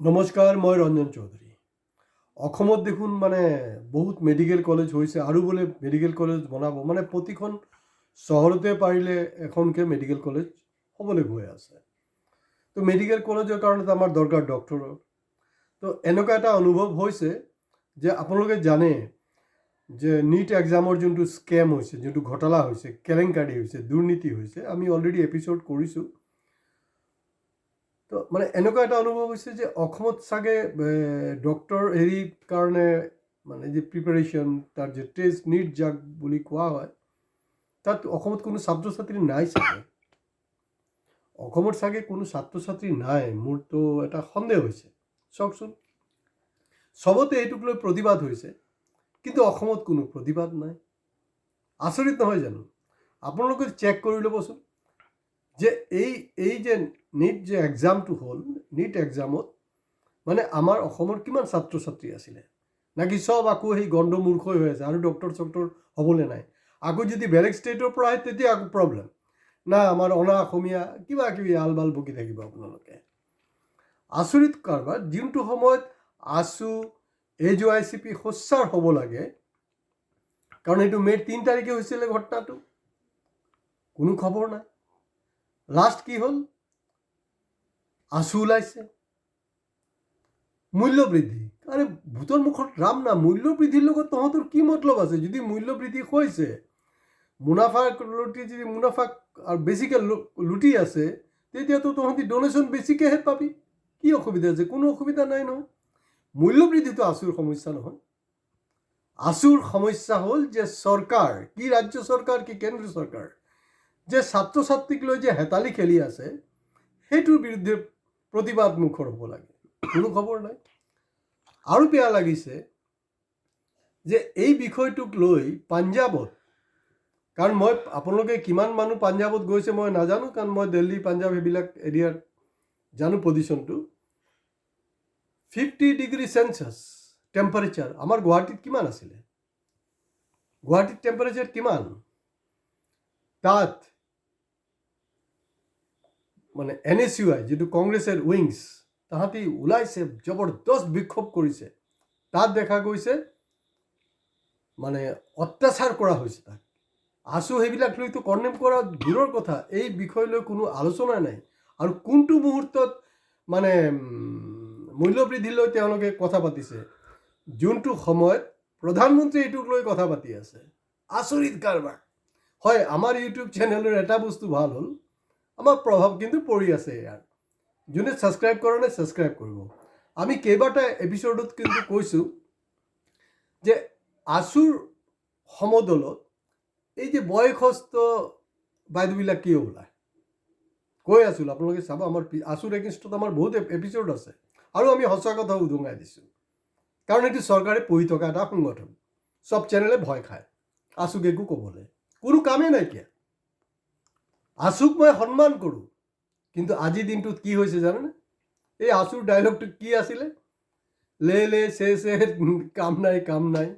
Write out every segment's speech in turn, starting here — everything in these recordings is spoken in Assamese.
নমস্কাৰ, মই ৰঞ্জন চৌধুৰী। অসমত দেখোন বহুত মেডিকেল কলেজ হৈছে আৰু বোলে মেডিকেল কলেজ বনাব, প্ৰতিখন চহৰতে পাৰিলে এখনকৈ মেডিকেল কলেজ হ'বলৈ গৈ আছে। তো মেডিকেল কলেজৰ কাৰণে আমাৰ দৰকাৰ ডক্টৰৰ। তো এনেকুৱা এটা অনুভৱ হৈছে যে আপোনালোকে জানে যে নীট এক্সামৰ যোনটো স্কেম হৈছে, যোনটো ঘোটালা হৈছে, কেলেংকাৰী হৈছে, দুৰ্নীতি হৈছে, আমি অলৰেডি এপিছ'ড কৰিছোঁ। তো এনেকুৱা এটা অনুভৱ হৈছে যে অসমত চাগে ডক্টৰ কাৰণে যে প্ৰিপাৰেশ্যন, তাৰ যে টেষ্ট নীট যাক বুলি কোৱা হয়, তাত অসমত কোনো ছাত্ৰ ছাত্ৰী নাই চাগে। অসমত চাগে কোনো ছাত্ৰ ছাত্ৰী নাই, মোৰতো এটা সন্দেহ হৈছে। চাওকচোন, চবতে এইটোক লৈ প্ৰতিবাদ হৈছে, কিন্তু অসমত কোনো প্ৰতিবাদ নাই। আচৰিত নহয় জানো? আপোনালোকে চেক কৰি ল'বচোন যে এই যে নীট যে এক্সামটো হ'ল, নীট এক্সামত আমাৰ অসমৰ কিমান ছাত্ৰ ছাত্ৰী আছিলে? নাকি চব আকৌ সেই গণ্ডমূৰ্খই হৈ আছে আৰু ডক্টৰ চক্টৰ হ'বলৈ নাই? আকৌ যদি বেলেগ ষ্টেটৰ পৰা আহে তেতিয়া আকৌ প্ৰব্লেম। না আমাৰ অনা অসমীয়া কিবা কিবি আলবাল বকি থাকিব আপোনালোকে। আচৰিত কাৰবাৰ। যোনটো সময়ত আছু AJOICP সোচ্চাৰ হ'ব লাগে, কাৰণ এইটো মে'ৰ 3 তাৰিখে হৈছিলে ঘটনাটো, কোনো খবৰ নাই। লাষ্ট কি হ'ল? আছু ওলাইছে মূল্য বৃদ্ধি। আৰে ভূতৰ মুখত ৰাম না, মূল্য বৃদ্ধিৰ লগত তহঁতৰ কি মতলব আছে? যদি মূল্য বৃদ্ধি হৈছে, মুনাফা আৰু বেছিকৈ লুটি আছে, তেতিয়াতো তহঁতি ডনেশ্যন বেছিকৈহে পাবি। কি অসুবিধা আছে? কোনো অসুবিধা নাই নহয়। মূল্য বৃদ্ধিটো আছুৰ সমস্যা নহয়। আছুৰ সমস্যা হ'ল যে চৰকাৰ, কি ৰাজ্য চৰকাৰ কি কেন্দ্ৰীয় চৰকাৰ, যে ছাত্ৰ ছাত্ৰীক লৈ যে হেতালি খেলি আছে, সেইটোৰ বিৰুদ্ধে প্ৰতিবাদ মুখৰ হ'ব লাগে। কোনো খবৰ নাই। আৰু বেয়া লাগিছে যে এই বিষয়টোক লৈ পাঞ্জাৱত, কাৰণ আপোনালোকে কিমান মানুহ পাঞ্জাৱত গৈছে মই নাজানো, কাৰণ মই দিল্লী পাঞ্জাৱ সেইবিলাক এৰিয়াত জানো পজিশ্যনটো। 50 ডিগ্ৰী চেলচিয়াছ টেম্পাৰেচাৰ। আমাৰ গুৱাহাটীত কিমান আছিলে? গুৱাহাটীত টেম্পাৰেচাৰ কিমান? তাত NSUI যিটো কংগ্ৰেছৰ উইংছ, তাহাঁতি ওলাইছে, জবৰদস্ত বিক্ষোভ কৰিছে। তাত দেখা গৈছে অত্যাচাৰ কৰা হৈছে তাক। আছু সেইবিলাক লৈতো কণ্ডেম কৰা দূৰৰ কথা, এই বিষয় লৈ কোনো আলোচনা নাই। আৰু কোনটো মুহূৰ্তত মূল্যবৃদ্ধি লৈ তেওঁলোকে কথা পাতিছে, যোনটো সময়ত প্ৰধানমন্ত্ৰী এইটোক লৈ কথা পাতি আছে। আচৰিত কাৰবাৰ। হয়, আমাৰ ইউটিউব চেনেলৰ এটা বস্তু ভাল হ'ল, আমাৰ প্ৰভাৱ কিন্তু পৰি আছে ইয়াৰ। যোনে ছাবস্ক্ৰাইব কৰা নাই ছাবস্ক্ৰাইব কৰিব। আমি কেইবাটা এপিছ'ডত কিন্তু কৈছোঁ যে আছুৰ সমদলত এই যে বয়সস্থ বাইদেউবিলাক কিয় ওলায়, কৈ আছোঁ। আপোনালোকে চাব, আমাৰ আছুৰ এগেইনষ্টত আমাৰ বহুত এপিছ'ড আছে, আৰু আমি সঁচা কথা উদঙাই দিছোঁ। কাৰণ এইটো চৰকাৰে পঢ়ি থকা এটা সংগঠন। চব চেনেলে ভয় খায় আছুক একো ক'বলৈ, কোনো কামেই নাইকিয়া। আছুক মই সন্মান কৰোঁ, কিন্তু আজিৰ দিনটোত কি হৈছে জানেনে? এই আছুৰ ডাইলগটো কি আছিলে? লে লে চে চে কাম নাই কাম নাই।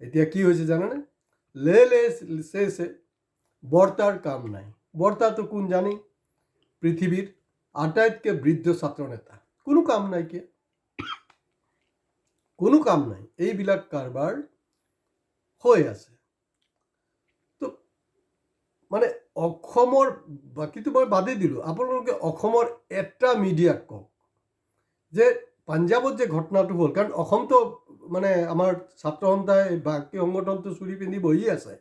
এতিয়া কি হৈছে জানেনে? লে লে চে চে বৰ্তাৰ কাম নাই। বৰ্তাটো কোন জানি? পৃথিৱীৰ আটাইতকৈ বৃদ্ধ ছাত্ৰ নেতা। কোনো কাম নাইকিয়া, কোনো কাম নাই। এইবিলাক কাৰবাৰ হৈ আছে। তো অসমৰ বাকীটো মই বাদেই দিলোঁ। আপোনালোকে অসমৰ এটা মিডিয়াক কওক যে পাঞ্জাৱত যে ঘটনাটো হ'ল, কাৰণ অসমটো আমাৰ ছাত্ৰ সন্থাই বাকী সংগঠনটো চুৰি পিন্ধি বহি আছে,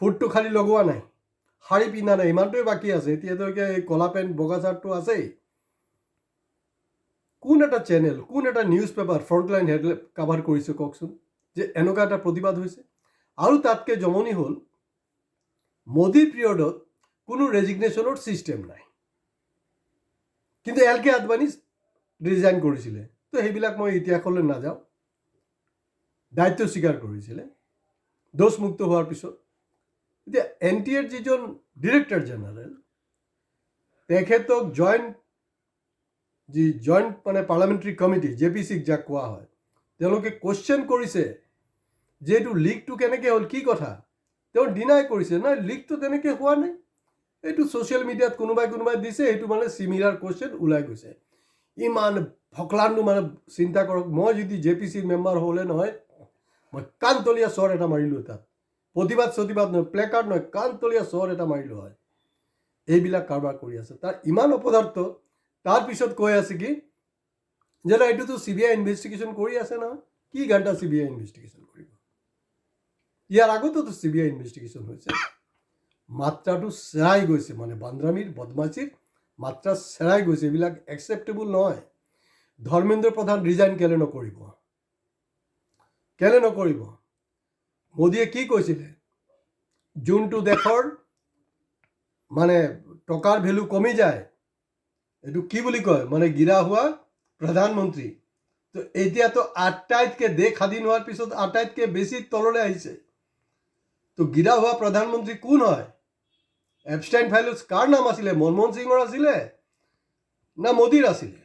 ফুটটো খালি লগোৱা নাই, শাৰী পিন্ধা নাই, ইমানটোৱে বাকী আছে। এতিয়ালৈকে এই কলা পেণ্ট বগা চাৰ্টটো আছেই। কোন এটা চেনেল, কোন এটা news paper frontline headline cover কৰিছে কওকচোন যে এনেকুৱা এটা প্ৰতিবাদ হৈছে? আৰু তাতকৈ জমনি হ'ল, মোদীৰ পিৰিয়ডত কোনো ৰেজিগনেশ্যনৰ ছিষ্টেম নাই, কিন্তু LK আদবানী ৰিজাইন কৰিছিলে। তো সেইবিলাক মই ইতিহাসলৈ নাযাওঁ। দায়িত্ব স্বীকাৰ কৰিছিলে দোষমুক্ত হোৱাৰ পিছত। এতিয়া NTAৰ যিজন ডিৰেক্টৰ জেনেৰেল, তেখেতক জইণ্ট পাৰ্লামেণ্টাৰী কমিটি JPC যাক কোৱা হয়, তেওঁলোকে কুৱেশ্যন কৰিছে যে এইটো লিকটো কেনেকৈ হ'ল, কি কথা? তেওঁ ডিনাই কৰিছে, নাই লিকটো তেনেকৈ হোৱা নাই, এইটো ছ'চিয়েল মিডিয়াত কোনোবাই দিছে, এইটো চিমিলাৰ কুৱেশ্যন ওলাই গৈছে। ইমান ফকলাণ্ডো মানে চিন্তা কৰক, মই যদি JPCৰ মেম্বাৰ হ'লে নহয়, মই কাণতলীয়া চৰ এটা মাৰিলোঁ তাত। প্ৰতিবাদ নহয়, প্লেকাৰ্ড নহয়, কাণতলীয়া চৰ এটা মাৰিলোঁ হয়। এইবিলাক কাৰবাৰ কৰি আছে। তাৰ ইমান অপদাৰ্থ, তাৰপিছত কৈ আছে কি যে এইটোতো CBI ইনভেষ্টিগেশ্যন কৰি আছে নহয়। কি ঘণ্টা CBI ইনভেষ্টিগেশ্যন কৰিব? ইয়াৰ আগতেতো CBI ইনভেষ্টিগেশ্যন হৈছে। মাত্ৰাটো চেৰাই গৈছে, মানে বান্দ্ৰামীৰ বদমাচিৰ মাত্ৰা চেৰাই গৈছে। এইবিলাক একচেপ্টেবল নহয়। ধৰ্মেন্দ্ৰ প্ৰধান ৰিজাইন কেলে নকৰিব? মোদীয়ে কি কৈছিলে? যোনটো দেশৰ মানে টকাৰ ভেলু কমি যায়, এইটো কি বুলি কয়, মানে গিৰা হোৱা প্ৰধানমন্ত্ৰী। তো এতিয়াতো আটাইতকৈ দেশ স্বাধীন হোৱাৰ পিছত আটাইতকৈ বেছি তললৈ আহিছে। তো গিৰা হোৱা প্ৰধানমন্ত্ৰী কোন হয়? এপষ্টাইন ফাইলত কাৰ নাম আছিলে? মনমোহন সিঙৰ আছিলে না মোদীৰ আছিলে?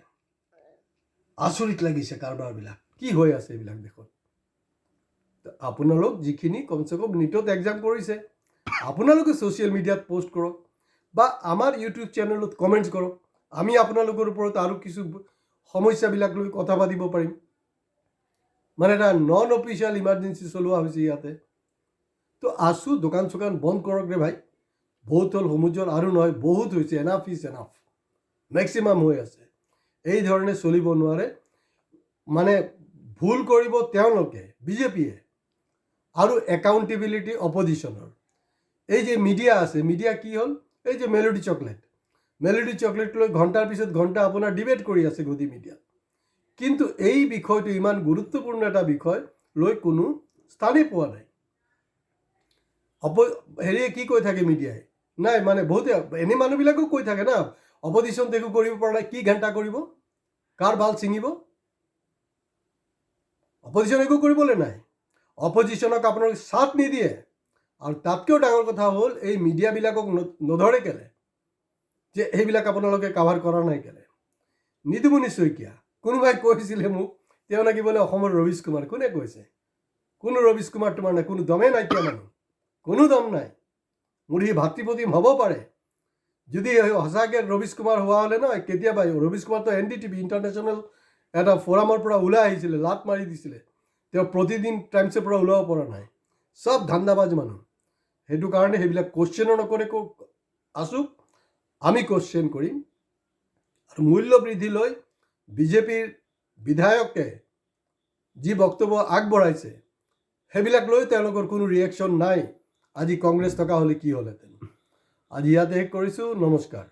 আচৰিত লাগিছে কাৰবাৰবিলাক, কি হৈ আছে এইবিলাক দেশত। আপোনালোক যিখিনি কমচে কম নিটত এক্সাম কৰিছে, আপোনালোকে ছ'চিয়েল মিডিয়াত পষ্ট কৰক বা আমাৰ ইউটিউব চেনেলত কমেণ্টছ কৰক। আমি আপোনালোকৰ ওপৰত আৰু কিছু সমস্যাবিলাক লৈ কথা পাতিব পাৰিম। মানে এটা নন অফিচিয়েল ইমাৰ্জেঞ্চি চলোৱা হৈছে ইয়াতে। তো আছোঁ, দোকান চোকান বন্ধ কৰক ৰে ভাই। বহুত হ'ল সমুজ্জ্বল, আৰু নহয়, বহুত হৈছে। এনাফ ইজ এনাফ, মেক্সিমাম হৈ আছে। এই ধৰণে চলিব নোৱাৰে। মানে ভুল কৰিব তেওঁলোকে, বিজেপিয়ে, আৰু একাউণ্টেবিলিটি অপজিশ্যনৰ। এই যে মিডিয়া আছে, মিডিয়া কি হ'ল? এই যে মেলোডি চকলেট লৈ ঘণ্টাৰ পিছত ঘণ্টা আপোনাৰ ডিবেট কৰি আছে গদি মিডিয়াত। কিন্তু এই বিষয়টো ইমান গুৰুত্বপূৰ্ণ এটা বিষয় লৈ কোনো স্থানেই পোৱা নাই। হেৰিয়ে কি কৈ থাকে মিডিয়াই? নাই, মানে বহুতে এনে মানুহবিলাকেও কৈ থাকে না, অপজিশ্যন একো কৰিব পৰা নাই, কি ঘণ্টা কৰিব, কাৰ বাল ছিঙিব? অপজিশ্যন একো কৰিবলৈ নাই। অপজিশ্যনক আপোনালোকে চাথ নিদিয়ে। আৰু তাতকৈও ডাঙৰ কথা হ'ল, এই মিডিয়াবিলাকক নধৰে কেলে, যে এইবিলাক আপোনালোকে কাভাৰ কৰা নাই কেলে? নিতুমণি শইকীয়া, কোনোবাই কৈছিলে মোক, তেওঁ নাকি বোলে অসমৰ ৰবীশ কুমাৰ। কোনে কৈছে? কোনো ৰবীশ কুমাৰ তোমাৰ নাই, কোনো দমেই নাইকিয়া মানুহ, কোনো দম নাই। মোৰ সি ভাতৃপ্ৰতিম হ'ব পাৰে, যদি সঁচাকৈ ৰবীশ কুমাৰ হোৱা হ'লে নহয়, কেতিয়াবা ৰবীশ কুমাৰটো NDTV ইণ্টাৰনেশ্যনেল এটা ফৰামৰ পৰা ওলাই আহিছিলে, লাট মাৰি দিছিলে। তেওঁ প্ৰতিদিন টাইমছৰ পৰা ওলাব পৰা নাই। চব ধান্দাবাজ মানুহ। সেইটো কাৰণে সেইবিলাক কুৱেশ্যনো নকৰে। আছোঁ, আমি কুৱেশ্যন কৰিম। আৰু মূল্য বৃদ্ধি লৈ বিজেপিৰ বিধায়কে যি বক্তব্য আগবঢ়াইছে, সেইবিলাক লৈ তেওঁলোকৰ কোনো ৰিয়েকশ্যন নাই। আজি কংগ্ৰেছ থকা হ'লে কি হ'লহেঁতেন। আজি ইয়াতে শেষ কৰিছোঁ। নমস্কাৰ।